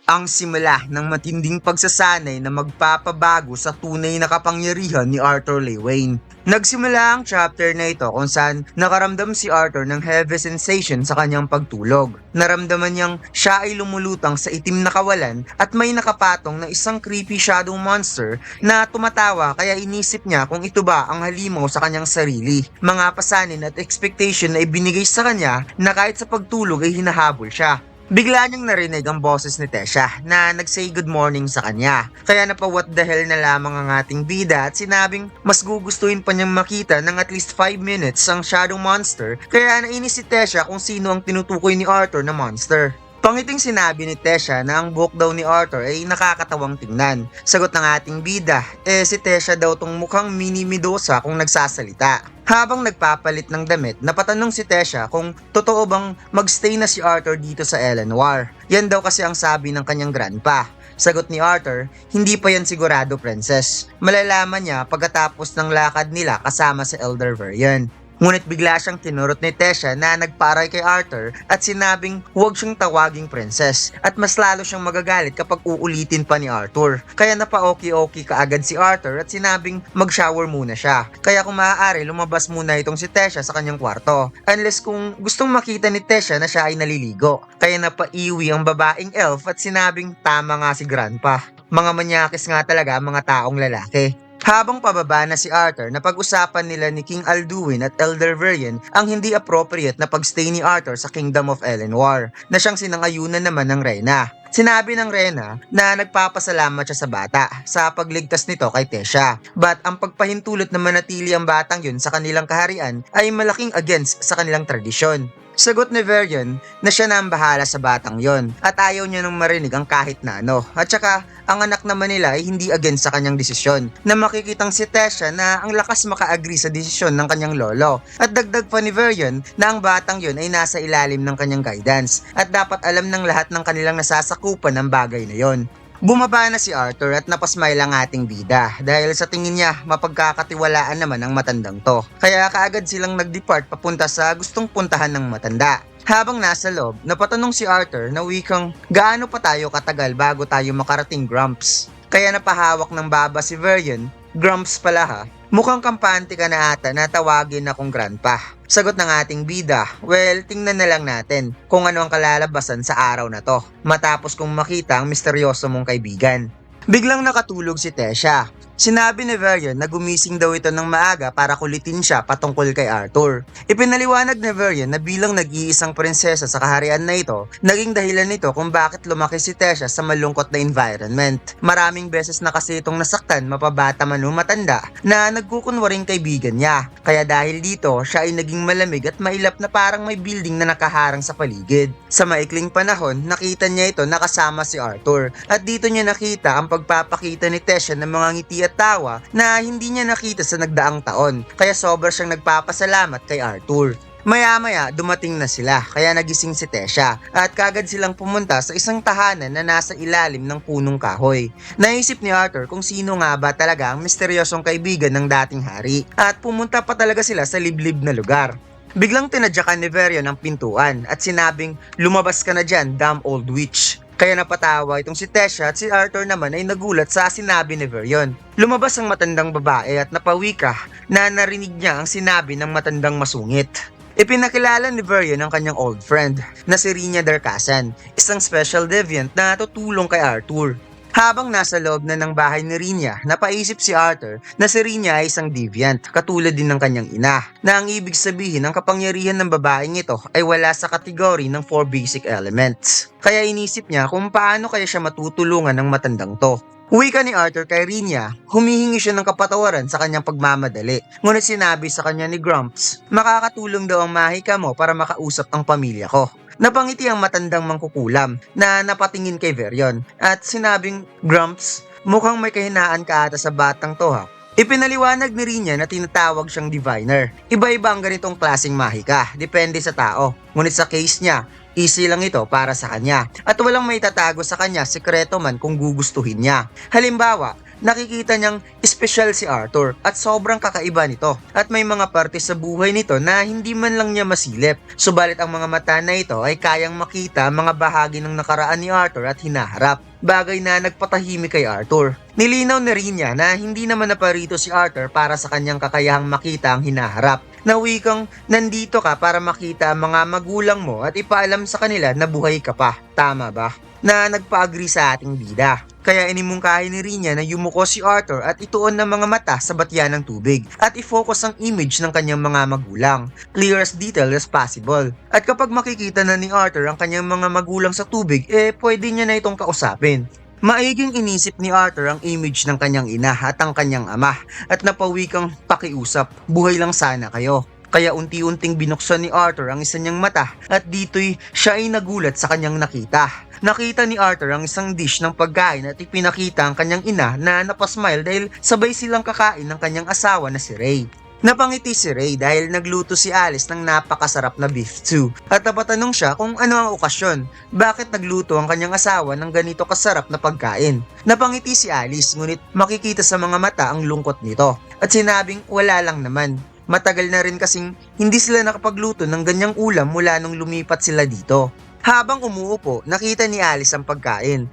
ang simula ng matinding pagsasanay na magpapabago sa tunay na kapangyarihan ni Arthur Lee Wayne. Nagsimula ang chapter na ito kung saan nakaramdam si Arthur ng heavy sensation sa kanyang pagtulog. Naramdaman niyang siya ay lumulutang sa itim na kawalan at may nakapatong na isang creepy shadow monster na tumatawa, kaya inisip niya kung ito ba ang halimaw sa kanyang sarili. Mga pasanin at expectation na ibinigay sa kanya na kahit sa pagtulog ay hinahabol siya. Bigla niyang narinig ang boses ni Tesha na nag-say good morning sa kanya. Kaya napa-what the hell na lamang ang ating bida at sinabing mas gugustuhin pa niyang makita ng at least 5 minutes ang shadow monster, kaya nainis si Tesha kung sino ang tinutukoy ni Arthur na monster. Pangiting sinabi ni Tesha na ang buhok daw ni Arthur ay nakakatawang tingnan. Sagot ng ating bida, si Tesha daw tong mukhang mini Medusa kung nagsasalita. Habang nagpapalit ng damit, napatanong si Tesha kung totoo bang magstay na si Arthur dito sa Eleanor. Yan daw kasi ang sabi ng kanyang grandpa. Sagot ni Arthur, hindi pa yan sigurado, princess. Malalaman niya pagkatapos ng lakad nila kasama si Elder Varian. Ngunit bigla siyang tinurot ni Tesha na nagparay kay Arthur at sinabing huwag siyang tawaging princess at mas lalo siyang magagalit kapag uulitin pa ni Arthur. Kaya napa-okay-okay kaagad si Arthur at sinabing mag-shower muna siya. Kaya kung maaari lumabas muna itong si Tesha sa kanyang kwarto. Unless kung gustong makita ni Tesha na siya ay naliligo. Kaya napaiwi ang babaeng elf at sinabing tama nga si grandpa. Mga manyakis nga talaga ang mga taong lalaki. Habang pababa na si Arthur, napag-usapan nila ni King Alduin at Elder Varian ang hindi appropriate na pagstay ni Arthur sa Kingdom of Eleanor, na siyang sinangayunan naman ng Reyna. Sinabi ng Reyna na nagpapasalamat siya sa bata sa pagligtas nito kay Tesha. But ang pagpahintulot na manatili ang batang yun sa kanilang kaharian ay malaking against sa kanilang tradisyon. Sagot ni Varian na siya na ang bahala sa batang yon at ayaw niya nang marinig ang kahit na ano. At saka ang anak naman nila ay hindi against sa kanyang desisyon, na makikitang si Tesha na ang lakas maka-agree sa desisyon ng kanyang lolo. At dagdag pa ni Varian na ang batang yon ay nasa ilalim ng kanyang guidance at dapat alam ng lahat ng kanilang nasasakupan ang bagay na yon. Bumaba na si Arthur at napasmile ang ating bida dahil sa tingin niya mapagkakatiwalaan naman ang matandang to. Kaya kaagad silang nag-depart papunta sa gustong puntahan ng matanda. Habang nasa loob, napatanong si Arthur na wikang gaano pa tayo katagal bago tayo makarating, Grumps. Kaya napahawak ng baba si Varian, Grumps pala ha. Mukhang kampante ka na ata na tawagin akong grandpa. Sagot ng ating bida, well, tingnan na lang natin kung ano ang kalalabasan sa araw na to matapos kong makita ang misteryoso mong kaibigan. Biglang nakatulog si Tesha. Sinabi ni Varian na gumising daw ito ng maaga para kulitin siya patungkol kay Arthur. Ipinaliwanag ni Varian na bilang nag-iisang prinsesa sa kaharian na ito, naging dahilan nito kung bakit lumaki si Tesha sa malungkot na environment. Maraming beses na kasi itong nasaktan, mapabata man o matanda, na nagkukunwaring kaibigan niya. Kaya dahil dito, siya ay naging malamig at mailap na parang may building na nakaharang sa paligid. Sa maikling panahon, nakita niya ito nakasama si Arthur. At dito niya nakita ang pagpapakita ni Tesha ng mga ngiti at tawa na hindi niya nakita sa nagdaang taon, kaya sobra siyang nagpapasalamat kay Arthur. Maya-maya dumating na sila, kaya nagising si Tesha at kagad silang pumunta sa isang tahanan na nasa ilalim ng punong kahoy. Naisip ni Arthur kung sino nga ba talaga ang misteryosong kaibigan ng dating hari at pumunta pa talaga sila sa liblib na lugar. Biglang tinadyakan ni Varian ang pintuan at sinabing, lumabas ka na dyan, damn old witch. Kaya napatawa itong si Tesha at si Arthur naman ay nagulat sa sinabi ni Varian. Lumabas ang matandang babae at napawika na narinig niya ang sinabi ng matandang masungit. Ipinakilala ni Varian ang kanyang old friend na si Rina Darkasan, isang special deviant na tutulong kay Arthur. Habang nasa loob na ng bahay ni Rina, napaisip si Arthur na si Rina ay isang deviant, katulad din ng kanyang ina, na ang ibig sabihin ng kapangyarihan ng babaeng ito ay wala sa kategory ng 4 basic elements. Kaya inisip niya kung paano kaya siya matutulungan ng matandang to. Wika ni Arthur kay Rina, humihingi siya ng kapatawaran sa kanyang pagmamadali. Ngunit sinabi sa kanya ni Grumps, makakatulong daw ang mahika mo para makausap ang pamilya ko. Napangiti ang matandang mangkukulam na napatingin kay Varian at sinabing, Grumps, mukhang may kahinaan ka ata sa batang to ha. Ipinaliwanag ni Rina na tinatawag siyang diviner. Iba-iba ang ganitong klaseng mahika, depende sa tao. Ngunit sa case niya, easy lang ito para sa kanya at walang may tatago sa kanya, sekreto man kung gugustuhin niya. Halimbawa, nakikita niyang espesyal si Arthur at sobrang kakaiba nito. At may mga parte sa buhay nito na hindi man lang niya masilip. Subalit ang mga mata na ito ay kayang makita mga bahagi ng nakaraan ni Arthur at hinaharap. Bagay na nagpatahimik kay Arthur. Nilinaw na rin niya na hindi naman naparito si Arthur para sa kanyang kakayahang makita ang hinaharap. Na wikang nandito ka para makita ang mga magulang mo at ipaalam sa kanila na buhay ka pa. Tama ba? Na nagpa-agree sa ating bida. Kaya inimungkahi ni Rinya na yumuko si Arthur at ituon ng mga mata sa batyan ng tubig at i-focus ang image ng kanyang mga magulang, clear as detail as possible. At kapag makikita na ni Arthur ang kanyang mga magulang sa tubig, pwede niya na itong kausapin. Maiging inisip ni Arthur ang image ng kanyang ina at ang kanyang ama at napawikang pakiusap, buhay lang sana kayo. Kaya unti-unting binuksan ni Arthur ang isa niyang mata at dito'y siya ay nagulat sa kanyang nakita. Nakita ni Arthur ang isang dish ng pagkain at ipinakita ang kanyang ina na napasmile dahil sabay silang kakain ng kanyang asawa na si Ray. Napangiti si Ray dahil nagluto si Alice ng napakasarap na beef stew at napatanong siya kung ano ang okasyon, bakit nagluto ang kanyang asawa ng ganito kasarap na pagkain. Napangiti si Alice ngunit makikita sa mga mata ang lungkot nito at sinabing wala lang naman. Matagal na rin kasing hindi sila nakapagluto ng ganyang ulam mula nung lumipat sila dito. Habang umuupo, nakita ni Alice ang pagkain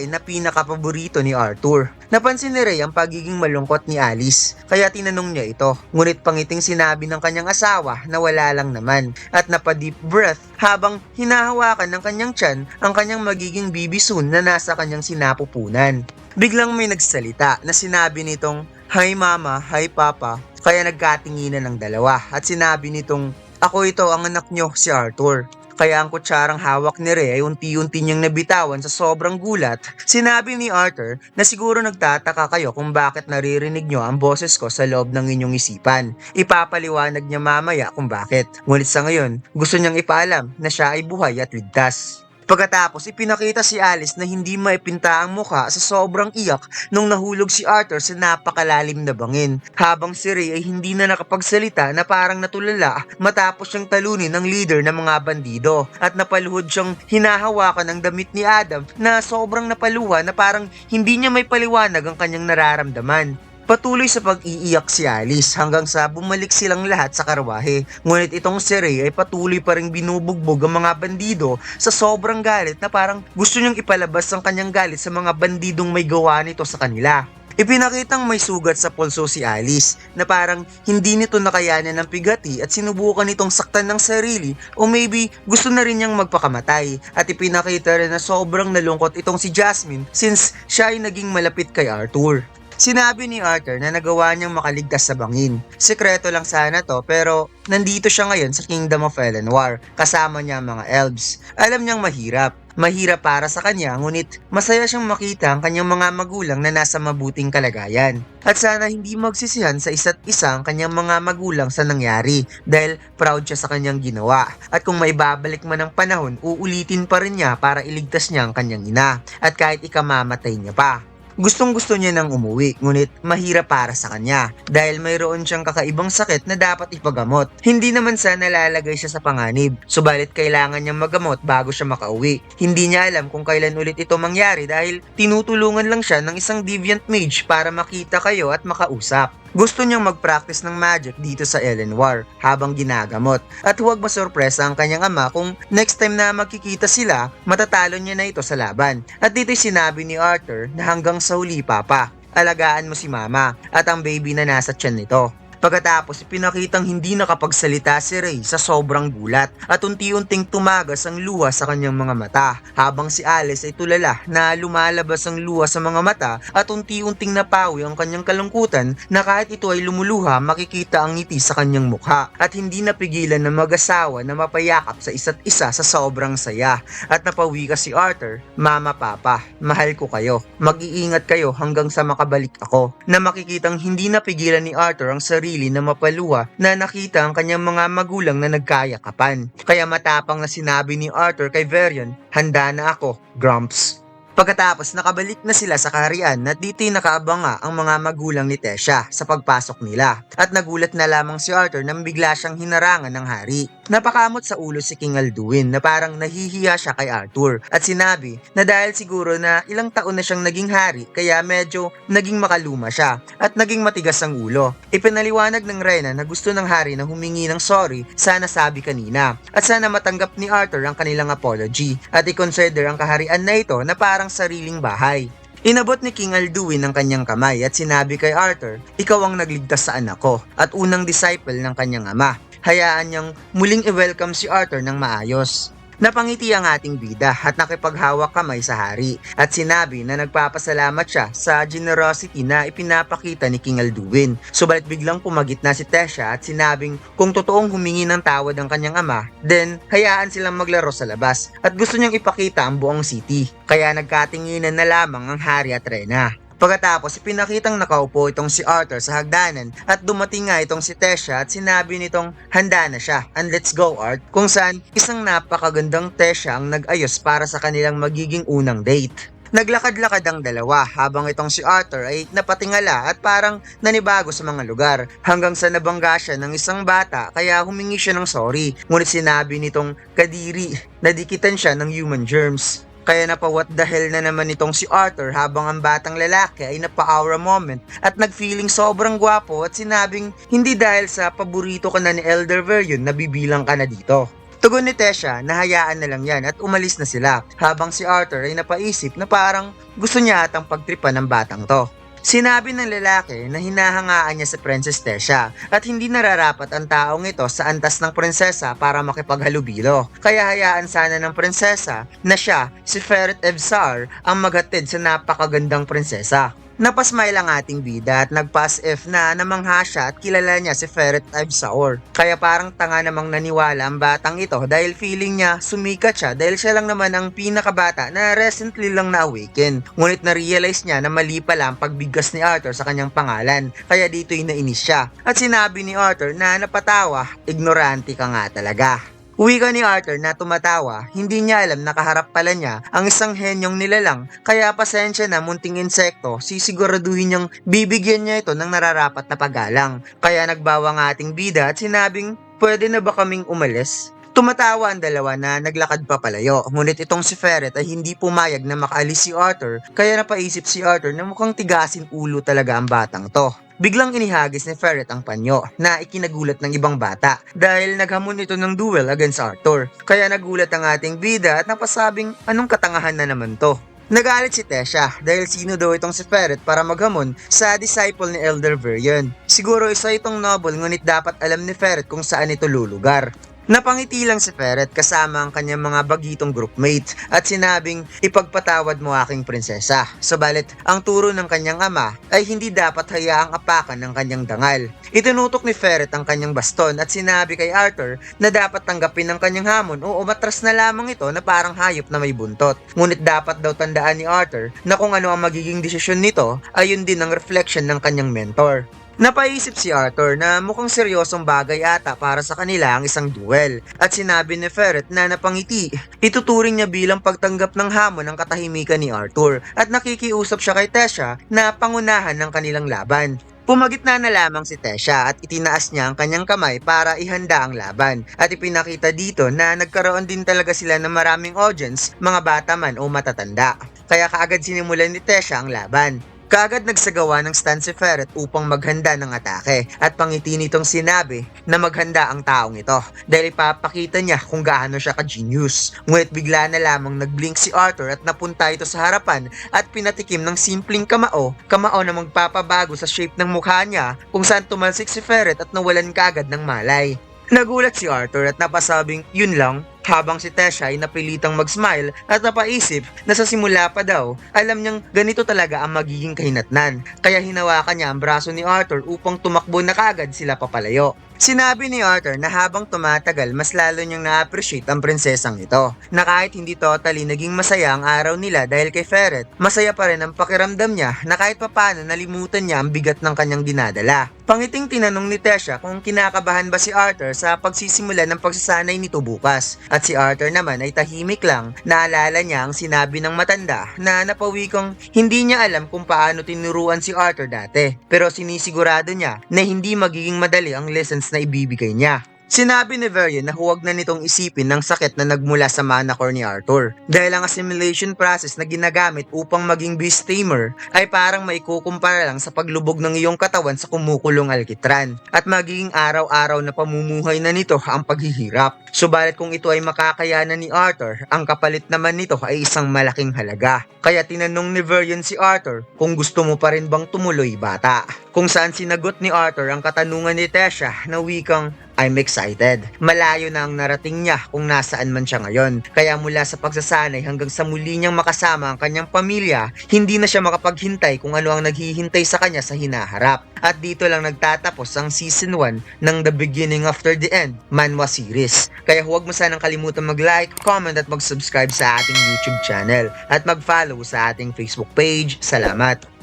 na pinakapaborito ni Arthur. Napansin ni Ray ang pagiging malungkot ni Alice, kaya tinanong niya ito. Ngunit pangiting sinabi ng kanyang asawa na wala lang naman at napa-deep breath habang hinahawakan ng kanyang tiyan ang kanyang magiging baby soon na nasa kanyang sinapupunan. Biglang may nagsalita na sinabi nitong, "Hi mama, hi papa." Kaya nagkatinginan ng dalawa at sinabi nitong, "Ako ito ang anak nyo, si Arthur." Kaya ang kutsarang hawak ni Ray ay unti-unti niyang nabitawan sa sobrang gulat. Sinabi ni Arthur na siguro nagtataka kayo kung bakit naririnig nyo ang boses ko sa loob ng inyong isipan. Ipapaliwanag niya mamaya kung bakit. Ngunit sa ngayon, gusto niyang ipaalam na siya ay buhay at ligtas. Pagkatapos, ipinakita si Alice na hindi maipinta ang mukha sa sobrang iyak nung nahulog si Arthur sa napakalalim na bangin. Habang si Ray ay hindi na nakapagsalita na parang natulala matapos siyang talunin ng leader ng mga bandido. At napaluhod siyang hinahawakan ng damit ni Adam na sobrang napaluha na parang hindi niya may paliwanag ang kanyang nararamdaman. Patuloy sa pag-iiyak si Alice hanggang sa bumalik silang lahat sa karwahe. Ngunit itong si Ray ay patuloy pa ring binubugbog ang mga bandido sa sobrang galit na parang gusto niyang ipalabas ang kanyang galit sa mga bandidong may gawa nito sa kanila. Ipinakitang may sugat sa pulso si Alice na parang hindi nito nakayanan ng pigati at sinubukan nitong saktan ng sarili o maybe gusto na rin niyang magpakamatay. At ipinakita rin na sobrang nalungkot itong si Jasmine since siya ay naging malapit kay Arthur. Sinabi ni Arthur na nagawa niyang makaligtas sa bangin. Sekreto lang sana to pero nandito siya ngayon sa Kingdom of Eleanor kasama niya ang mga elves. Alam niyang mahirap. Mahirap para sa kanya ngunit masaya siyang makita ang kanyang mga magulang na nasa mabuting kalagayan. At sana hindi magsisihan sa isa't isa ang kanyang mga magulang sa nangyari dahil proud siya sa kanyang ginawa. At kung maibabalik man ang panahon, uulitin pa rin niya para iligtas niya ang kanyang ina at kahit ikamamatay niya pa. Gustong-gusto niya nang umuwi, ngunit mahirap para sa kanya dahil mayroon siyang kakaibang sakit na dapat ipagamot. Hindi naman sana nalalagay siya sa panganib, subalit kailangan niyang magamot bago siya makauwi. Hindi niya alam kung kailan ulit ito mangyari dahil tinutulungan lang siya ng isang deviant mage para makita kayo at makausap. Gusto niyang mag-practice ng magic dito sa Eleanor habang ginagamot at huwag masurpresa ang kanyang ama kung next time na magkikita sila, matatalo niya na ito sa laban. At dito'y sinabi ni Arthur na hanggang sa huli papa, alagaan mo si mama at ang baby na nasa tiyan nito. Pagkatapos ipinakitang hindi nakapagsalita si Ray sa sobrang gulat at unti-unting tumagas ang luha sa kanyang mga mata habang si Alice ay tulala na lumalabas ang luha sa mga mata at unti-unting napawi ang kanyang kalungkutan na kahit ito ay lumuluha makikita ang ngiti sa kanyang mukha at hindi napigilan ng mag-asawa na mapayakap sa isa't isa sa sobrang saya at napawi ka si Arthur, "Mama, Papa, mahal ko kayo. Mag-iingat kayo hanggang sa makabalik ako." Na makikitang hindi napigilan ni Arthur ang sarili na mapaluha na nakita ang kanyang mga magulang na nagkayakapan. Kaya matapang na sinabi ni Arthur kay Varian, "Handa na ako, Grumps." Pagkatapos nakabalik na sila sa kaharian at dito'y nakaabanga ang mga magulang ni Tesha sa pagpasok nila at nagulat na lamang si Arthur nang bigla siyang hinarangan ng hari. Napakamot sa ulo si King Alduin na parang nahihiya siya kay Arthur at sinabi na dahil siguro na ilang taon na siyang naging hari kaya medyo naging makaluma siya at naging matigas ang ulo. Ipinaliwanag ng Reyna na gusto ng hari na humingi ng sorry sa nasabi kanina at sana matanggap ni Arthur ang kanilang apology at i-consider ang kaharian na ito na parang sariling bahay. Inabot ni King Alduin ang kanyang kamay at sinabi kay Arthur, "Ikaw ang nagligtas sa anak ko at unang disciple ng kanyang ama. Hayaan niyang muling i-welcome si Arthur ng maayos." Napangiti ang ating bida at nakipaghawak kamay sa hari at sinabi na nagpapasalamat siya sa generosity na ipinapakita ni King Alduin. Subalit biglang pumagit na si Tesha at sinabing kung totoong humingi ng tawad ang kanyang ama, then hayaan silang maglaro sa labas at gusto niyang ipakita ang buong city. Kaya nagkatinginan na lamang ang hari at Reyna. Pagkatapos, ipinakitang nakaupo itong si Arthur sa hagdanan at dumating nga itong si Tesha at sinabi nitong handa na siya and let's go Art, kung saan isang napakagandang Tesha ang nag-ayos para sa kanilang magiging unang date. Naglakad-lakad ang dalawa habang itong si Arthur ay napatingala at parang nanibago sa mga lugar hanggang sa nabangga siya ng isang bata kaya humingi siya ng sorry, ngunit sinabi nitong kadiri na dikitan siya ng human germs. Kaya napa-what the hell na naman itong si Arthur habang ang batang lalaki ay napa-aura moment at nag-feeling sobrang gwapo at sinabing hindi dahil sa paborito ka na ni Elder Varian na bibilang ka na dito. Tugon ni Tesha na hayaan na lang yan at umalis na sila habang si Arthur ay napaisip na parang gusto niya atang pagtripan ng batang to. Sinabi ng lalaki na hinahangaan niya si Princess Tesha at hindi nararapat ang taong ito sa antas ng prinsesa para makipaghalubilo. Kaya hayaan sana ng prinsesa na siya, si Ferret Evsar, ang maghatid sa napakagandang prinsesa. Napasmile ang ating bida at nag-pass F na namangha siya at kilala niya si Ferret Ivesaur. Kaya parang tanga namang naniwala ang batang ito dahil feeling niya sumikat siya dahil siya lang naman ang pinakabata na recently lang na-awaken. Ngunit na-realize niya na mali pala ang pagbigkas ni Arthur sa kanyang pangalan. Kaya dito'y nainis siya. At sinabi ni Arthur na napatawa, ignorante ka nga talaga. Uwi ka ni Arthur na tumatawa, hindi niya alam na kaharap pala niya ang isang henyong nilalang kaya pasensya na munting insekto, sisiguraduhin niyang bibigyan niya ito ng nararapat na paggalang. Kaya nagbawa ang ating bida at sinabing, "Pwede na ba kaming umalis?" Tumatawa ang dalawa na naglakad pa palayo, ngunit itong si Ferret ay hindi pumayag na makaalis si Arthur kaya napaisip si Arthur na mukhang tigasin ulo talaga ang batang to. Biglang inihagis ni Ferret ang panyo na ikinagulat ng ibang bata dahil naghamon ito ng duel against Arthur. Kaya nagulat ang ating bida at napasabing anong katangahan na naman to. Nagalit si Tesha dahil sino daw itong si Ferret para maghamon sa disciple ni Elder Varian. Siguro isa itong noble ngunit dapat alam ni Ferret kung saan ito lulugar. Napangiti lang si Ferret kasama ang kanyang mga bagitong groupmates at sinabing ipagpatawad mo aking prinsesa. Subalit, ang turo ng kanyang ama ay hindi dapat hayaang apakan ng kanyang dangal. Itinutok ni Ferret ang kanyang baston at sinabi kay Arthur na dapat tanggapin ng kanyang hamon o umatras na lamang ito na parang hayop na may buntot. Ngunit dapat daw tandaan ni Arthur na kung ano ang magiging desisyon nito ay yun din ang reflection ng kanyang mentor. Napaisip si Arthur na mukhang seryosong bagay ata para sa kanila ang isang duel at sinabi ni Ferret na napangiti. Ituturing niya bilang pagtanggap ng hamon ng katahimikan ni Arthur at nakikiusap siya kay Tesha na pangunahan ng kanilang laban. Pumagitna na lamang si Tesha at itinaas niya ang kanyang kamay para ihanda ang laban at ipinakita dito na nagkaroon din talaga sila ng maraming audience, mga bata man o matatanda. Kaya kaagad sinimulan ni Tesha ang laban. Kaagad nagsagawa ng stand si Ferret upang maghanda ng atake at pangiti nitong sinabi na maghanda ang taong ito dahil ipapakita niya kung gaano siya ka-genius. Ngunit bigla na lamang nagblink si Arthur at napunta ito sa harapan at pinatikim ng simpleng kamao na magpapabago sa shape ng mukha niya kung saan tumalsik si Ferret at nawalan kaagad ng malay. Nagulat si Arthur at napasabing yun lang habang si Tesha ay napilitang mag-smile at napaisip na sa simula pa daw alam niyang ganito talaga ang magiging kahinatnan kaya hinawakan niya ang braso ni Arthur upang tumakbo na kaagad sila papalayo. Sinabi ni Arthur na habang tumatagal mas lalo niyang na-appreciate ang prinsesang ito, na kahit hindi totally naging masaya ang araw nila dahil kay Ferret, masaya pa rin ang pakiramdam niya na kahit papano nalimutan niya ang bigat ng kanyang dinadala. Pangiting tinanong ni Tessa kung kinakabahan ba si Arthur sa pagsisimula ng pagsasanay nito bukas, at si Arthur naman ay tahimik lang. Naalala niya ang sinabi ng matanda na napawi kong hindi niya alam kung paano tinuruan si Arthur dati, pero sinisigurado niya na hindi magiging madali ang lessons na ibibigay niya. Sinabi ni Varian na huwag na nitong isipin ng sakit na nagmula sa manacor ni Arthur dahil ang assimilation process na ginagamit upang maging beast tamer ay parang maikukumpara lang sa paglubog ng iyong katawan sa kumukulong alkitran at magiging araw-araw na pamumuhay na nito ang paghihirap. Subalit kung ito ay makakayanan ni Arthur, ang kapalit naman nito ay isang malaking halaga. Kaya tinanong ni Varian si Arthur kung gusto mo pa rin bang tumuloy bata, kung saan sinagot ni Arthur ang katanungan ni Tessa na wikang I'm excited. Malayo na ang narating niya kung nasaan man siya ngayon. Kaya mula sa pagsasanay hanggang sa muli niyang makasama ang kanyang pamilya, hindi na siya makapaghintay kung ano ang naghihintay sa kanya sa hinaharap. At dito lang nagtatapos ang Season 1 ng The Beginning After the End manhwa series. Kaya huwag mo sanang kalimutan mag-like, comment at mag-subscribe sa ating YouTube channel at mag-follow sa ating Facebook page. Salamat!